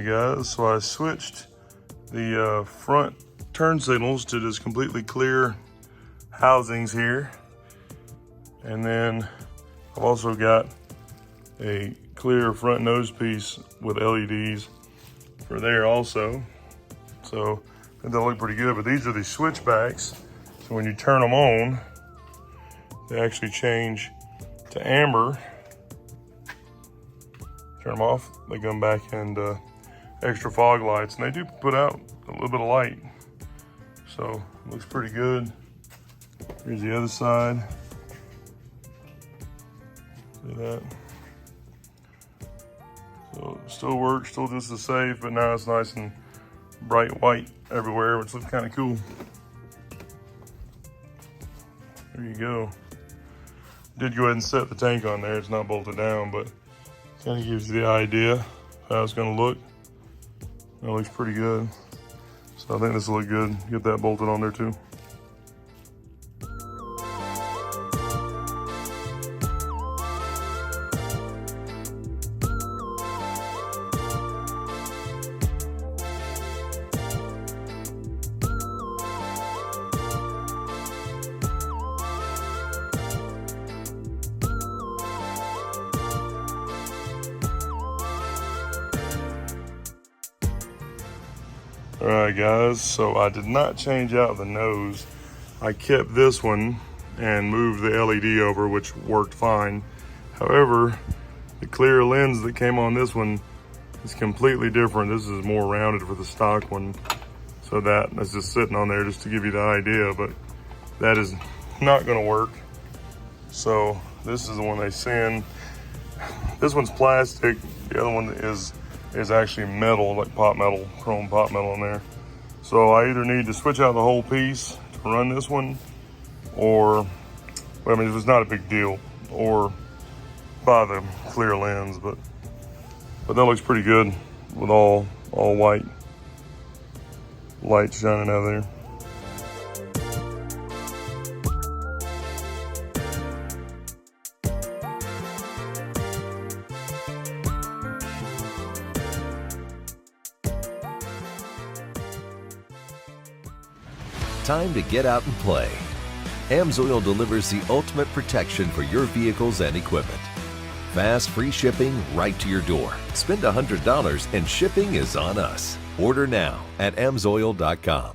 Alright guys, so I switched the front turn signals to just completely clear housings here. And then I've also got a clear front nose piece with LEDs for there also. So I think they'll look pretty good, but these are the switchbacks. So when you turn them on, they actually change to amber. Turn them off, they come back into extra fog lights, and they do put out a little bit of light. So it looks pretty good. Here's the other side. See that? So it still works, still just as safe, but now it's nice and bright white everywhere, which looks kind of cool. There you go. Did go ahead and set the tank on there. It's not bolted down, but kind of gives you the idea of how it's going to look. It looks pretty good. So I think this will look good. Get that bolted on there too. All right guys, so I did not change out the nose. I kept this one and moved the LED over, which worked fine. However, the clear lens that came on this one is completely different. This is more rounded for the stock one. So that's just sitting on there just to give you the idea, but that is not gonna work. So this is the one they send. This one's plastic, the other one is actually metal, like pot metal, chrome pot metal in there. So I either need to switch out the whole piece to run this one, or, well, I mean, it's not a big deal, or buy the clear lens, but that looks pretty good with all white light shining out of there. Time to get out and play. AMSOIL delivers the ultimate protection for your vehicles and equipment. Fast, free shipping right to your door. Spend $100 and shipping is on us. Order now at AMSOIL.com.